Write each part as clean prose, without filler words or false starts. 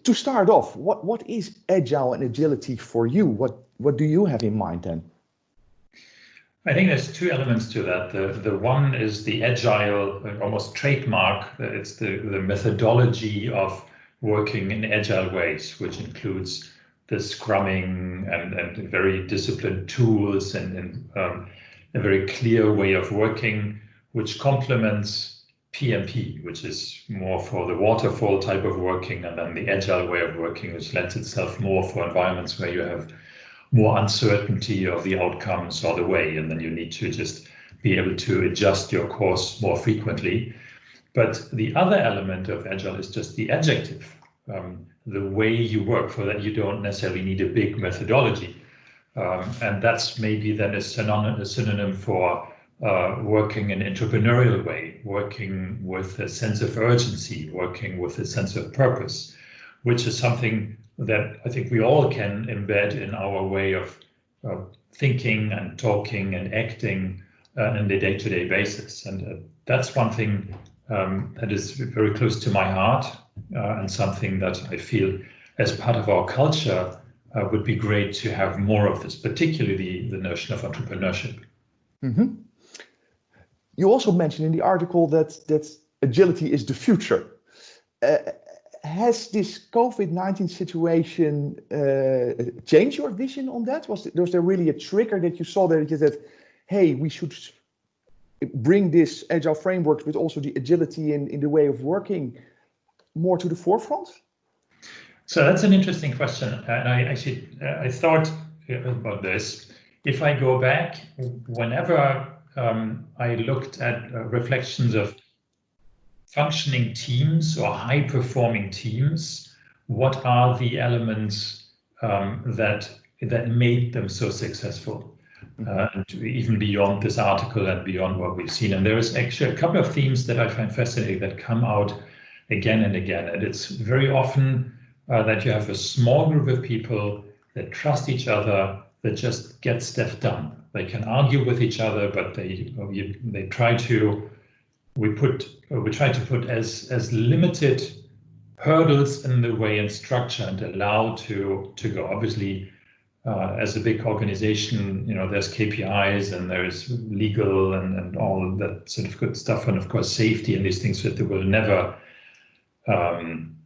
To start off, what is agile and agility for you? What do you have in mind then? I think there's two elements to that. The one is the agile, almost trademark. It's the methodology of working in agile ways, which includes the scrumming and very disciplined tools and a very clear way of working, which complements PMP, which is more for the waterfall type of working, and then the agile way of working, which lends itself more for environments where you have more uncertainty of the outcomes or the way, and then you need to just be able to adjust your course more frequently. But the other element of agile is just the adjective, the way you work. For that, you don't necessarily need a big methodology. And that's maybe then a synonym for working in an entrepreneurial way, working with a sense of urgency, working with a sense of purpose, which is something that I think we all can embed in our way of thinking and talking and acting on a day-to-day basis. And that's one thing that is very close to my heart and something that I feel as part of our culture would be great to have more of this, particularly the notion of entrepreneurship. Mm-hmm. You also mentioned in the article that agility is the future. Has this COVID-19 situation changed your vision on that? Was there really a trigger that you saw that you said, hey, we should bring this agile framework, but also the agility in the way of working more to the forefront? So that's an interesting question. And I thought about this. If I go back, whenever I looked at reflections of functioning teams or high-performing teams, what are the elements that made them so successful? And even beyond this article and beyond what we've seen. And there is actually a couple of themes that I find fascinating that come out again and again. And it's very often that you have a small group of people that trust each other, that just get stuff done. They can argue with each other, but they try to. We try to put as limited hurdles in the way and structure and allow to go. Obviously, as a big organization, there's KPIs and there's legal and all of that sort of good stuff, and of course safety and these things that they will never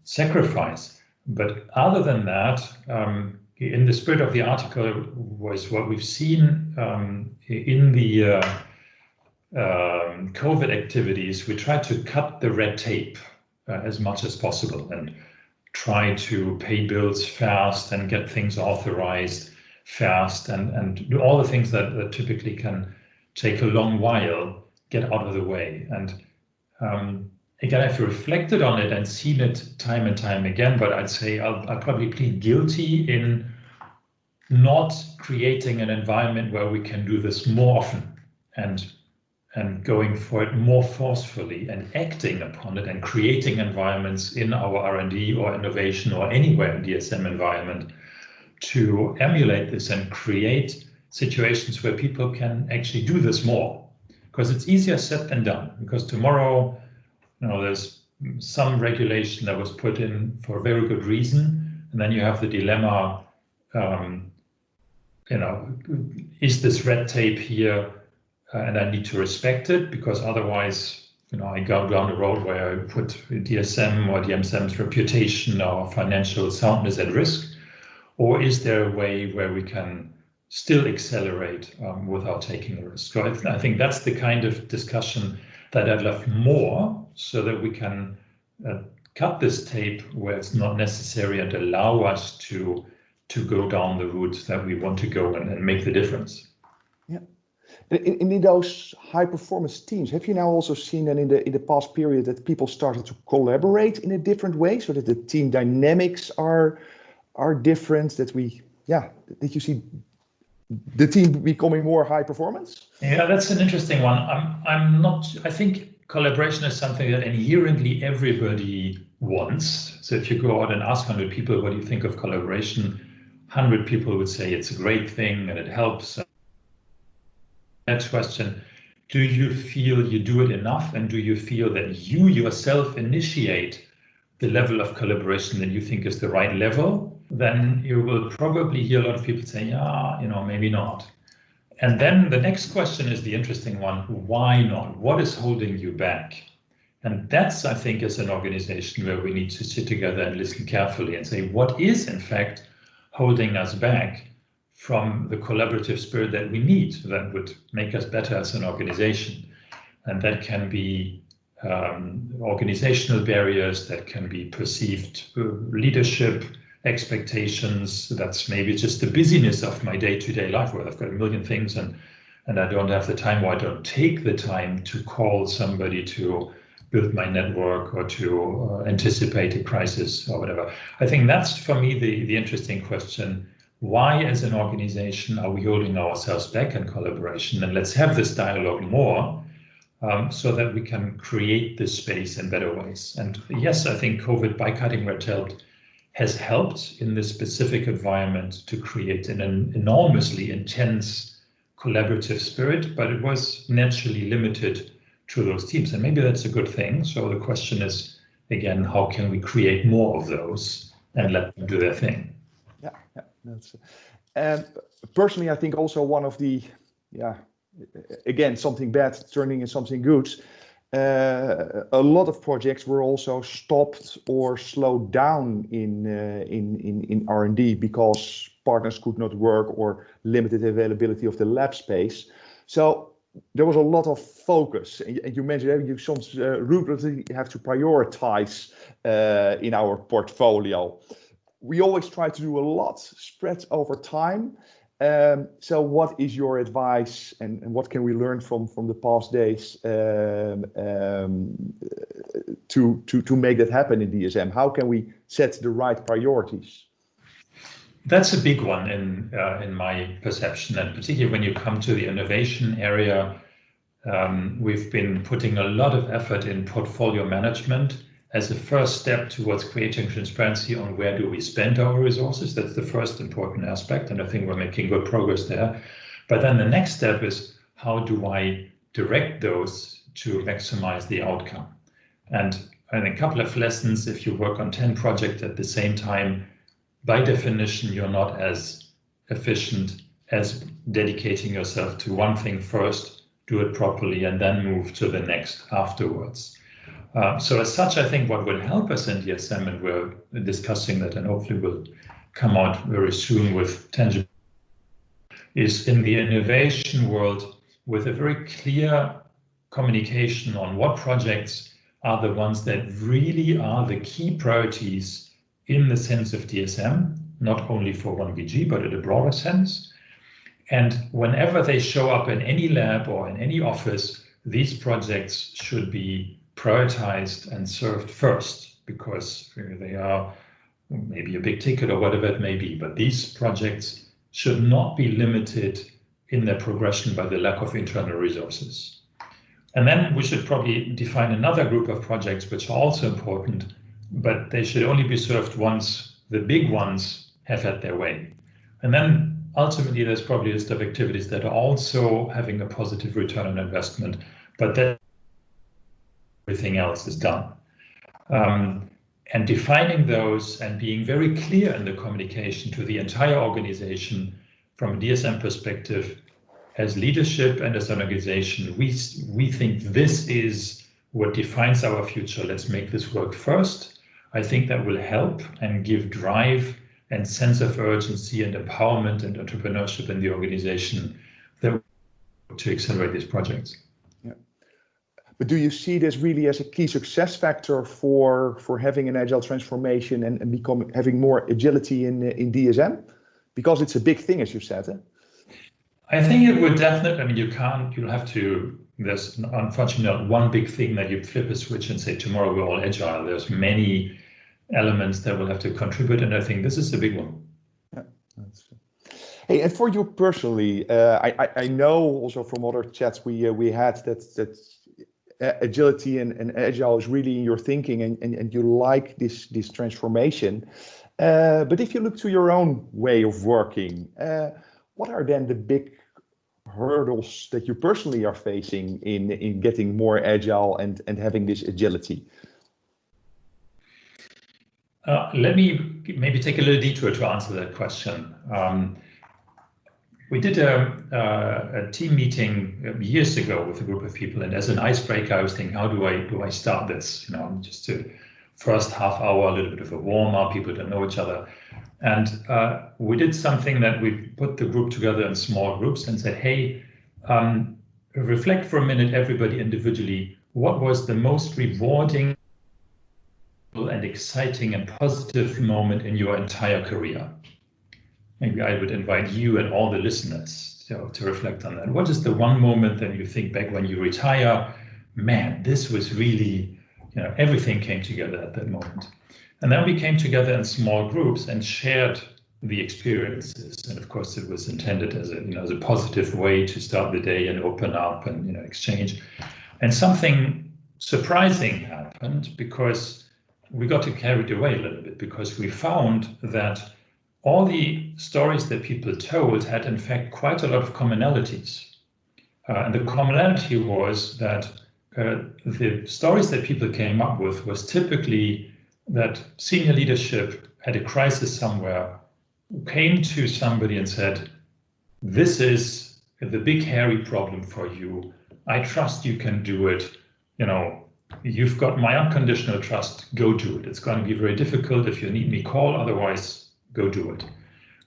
sacrifice. But other than that, in the spirit of the article was what we've seen in the COVID activities. We try to cut the red tape as much as possible and try to pay bills fast and get things authorized fast and do all the things that typically can take a long while, get out of the way. And again, I've reflected on it and seen it time and time again, but I'd say I'll probably plead guilty in not creating an environment where we can do this more often and going for it more forcefully and acting upon it and creating environments in our R&D or innovation or anywhere in DSM environment to emulate this and create situations where people can actually do this more. Because it's easier said than done. Because tomorrow, there's some regulation that was put in for a very good reason, and then you have the dilemma, is this red tape here? And I need to respect it, because otherwise, I go down the road where I put DSM or DMSM's reputation or financial soundness at risk. Or is there a way where we can still accelerate without taking a risk? So I think that's the kind of discussion that I'd love more, so that we can cut this tape where it's not necessary and allow us to go down the route that we want to go and make the difference. Yeah. In those high performance teams, have you now also seen that in the past period that people started to collaborate in a different way, so that the team dynamics are different, that you see the team becoming more high performance? Yeah, that's an interesting one. I think collaboration is something that inherently everybody wants. So if you go out and ask 100 people, what do you think of collaboration? 100 people would say it's a great thing and it helps. Next question, do you feel you do it enough? And do you feel that you yourself initiate the level of collaboration that you think is the right level, then you will probably hear a lot of people say, yeah, maybe not. And then the next question is the interesting one. Why not? What is holding you back? And that's, I think, as an organization where we need to sit together and listen carefully and say, what is, in fact, holding us back from the collaborative spirit that we need that would make us better as an organization? And that can be organizational barriers, that can be perceived leadership expectations. That's maybe just the busyness of my day-to-day life where I've got a million things and I don't have the time, or I don't take the time to call somebody to build my network or to anticipate a crisis or whatever. I think that's, for me, the interesting question. Why, as an organization, are we holding ourselves back in collaboration? And let's have this dialogue more so that we can create this space in better ways. And yes, I think COVID, by cutting red tape, has helped in this specific environment to create an enormously intense collaborative spirit, but it was naturally limited to those teams. And maybe that's a good thing. So the question is, again, how can we create more of those and let them do their thing? Yeah, that's. Personally, I think also one of the, again, something bad turning into something good. A lot of projects were also stopped or slowed down in R&D because partners could not work or limited availability of the lab space. So there was a lot of focus, and you mentioned you ruthlessly have to prioritize in our portfolio. We always try to do a lot spread over time. So what is your advice, and what can we learn from the past days to make that happen in DSM? How can we set the right priorities? That's a big one in my perception, and particularly when you come to the innovation area, we've been putting a lot of effort in portfolio management as a first step towards creating transparency on where do we spend our resources. That's the first important aspect, and I think we're making good progress there. But then the next step is, how do I direct those to maximize the outcome? And a couple of lessons: if you work on 10 projects at the same time, by definition, you're not as efficient as dedicating yourself to one thing first, do it properly, and then move to the next afterwards. So as such, I think what will help us in DSM, and we're discussing that and hopefully will come out very soon with tangible, is in the innovation world with a very clear communication on what projects are the ones that really are the key priorities in the sense of DSM, not only for 1BG, but in a broader sense. And whenever they show up in any lab or in any office, these projects should be prioritized and served first, because they are maybe a big ticket or whatever it may be. But these projects should not be limited in their progression by the lack of internal resources. And then we should probably define another group of projects which are also important, but they should only be served once the big ones have had their way. And then ultimately there's probably a list of activities that are also having a positive return on investment, but that everything else is done. And defining those and being very clear in the communication to the entire organization from a DSM perspective, as leadership and as an organization, we think this is what defines our future. Let's make this work first. I think that will help and give drive and sense of urgency and empowerment and entrepreneurship in the organization that to accelerate these projects. Yeah. But do you see this really as a key success factor for having an agile transformation and having more agility in DSM? Because it's a big thing, as you said. Eh? I think it would definitely, I mean, you'll have to, there's unfortunately not one big thing that you flip a switch and say, tomorrow we're all agile. There's many elements that will have to contribute, and I think this is a big one. Yeah, that's hey, and for you personally, I know also from other chats we had that agility and agile is really in your thinking, and you like this transformation. But if you look to your own way of working, what are then the big hurdles that you personally are facing in getting more agile and having this agility? Let me maybe take a little detour to answer that question. We did a team meeting years ago with a group of people, and as an icebreaker, I was thinking, how do I start this? Just to first half hour, a little bit of a warm up. People don't know each other, and we did something that we put the group together in small groups and said, hey, reflect for a minute, everybody individually. What was the most rewarding and exciting and positive moment in your entire career? Maybe I would invite you and all the listeners to reflect on that. What is the one moment that you think back when you retire? Man, this was really, everything came together at that moment. And then we came together in small groups and shared the experiences. And of course, it was intended as a positive way to start the day and open up and exchange. And something surprising happened, because we got carried away a little bit, because we found that all the stories that people told had in fact quite a lot of commonalities. And the commonality was that the stories that people came up with was typically that senior leadership had a crisis somewhere, came to somebody and said, this is the big hairy problem for you. I trust you can do it. You've got my unconditional trust, go do it. It's going to be very difficult. If you need me, call, otherwise go do it.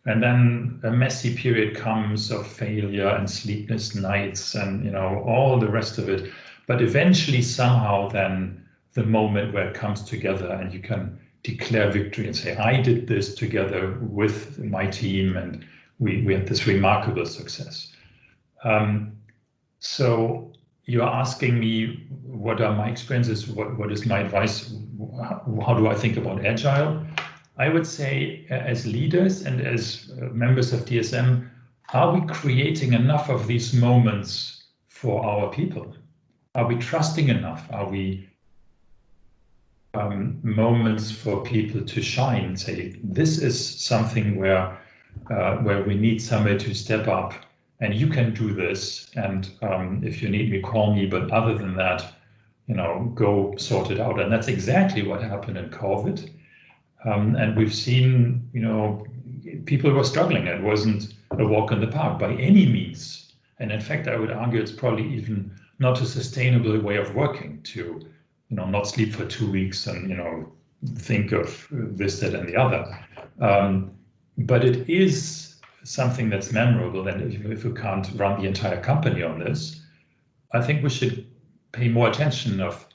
And then a messy period comes of failure and sleepless nights and all the rest of it. But eventually somehow then the moment where it comes together and you can declare victory and say, I did this together with my team and we had this remarkable success. So you're asking me, what are my experiences? What is my advice? How do I think about Agile? I would say, as leaders and as members of DSM, are we creating enough of these moments for our people? Are we trusting enough? Are we moments for people to shine and say, this is something where we need somebody to step up, and you can do this. And if you need me, call me. But other than that, go sort it out. And that's exactly what happened in COVID. And we've seen, people were struggling. It wasn't a walk in the park by any means. And in fact, I would argue it's probably even not a sustainable way of working to, not sleep for 2 weeks and, think of this, that, and the other. But it is something that's memorable. And if you can't run the entire company on this, I think we should pay more attention of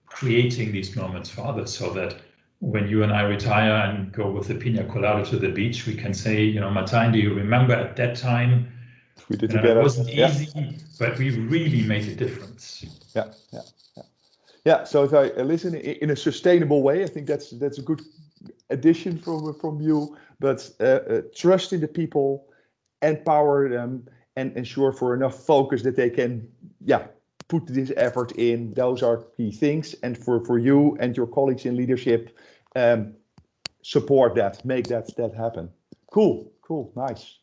creating these moments for others, so that when you and I retire and go with the pina colada to the beach, we can say, Martijn, do you remember at that time? We did together. It wasn't easy, but we really made a difference. Yeah. So if I listen in a sustainable way, I think that's a good addition from you. But trust in the people, empower them, and ensure for enough focus that they can, put this effort in. Those are key things. And for you and your colleagues in leadership, support that, make that happen. Cool, nice.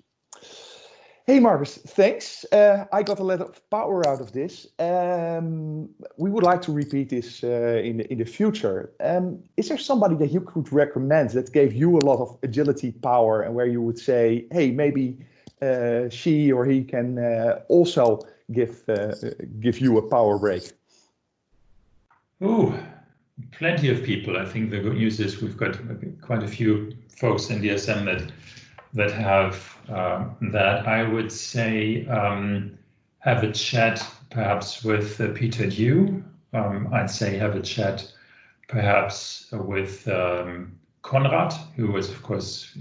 Hey, Marcus, thanks. I got a lot of power out of this. We would like to repeat this in the future. Is there somebody that you could recommend that gave you a lot of agility power, and where you would say, hey, maybe she or he can also give you a power break? Ooh, plenty of people. I think the good news is we've got quite a few folks in DSM that have that. I would say have a chat perhaps with Peter Dew. I'd say have a chat perhaps with Konrad, who was, of course,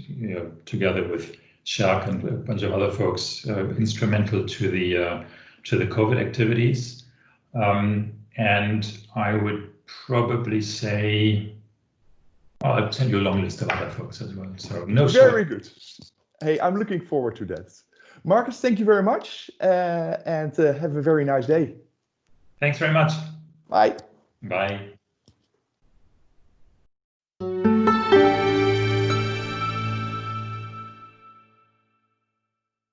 together with Shark and a bunch of other folks, instrumental to the COVID activities. And I would probably say, I'll send you a long list of other folks as well. So Very good. Hey, I'm looking forward to that. Marcus, thank you very much, and have a very nice day. Thanks very much. Bye. Bye.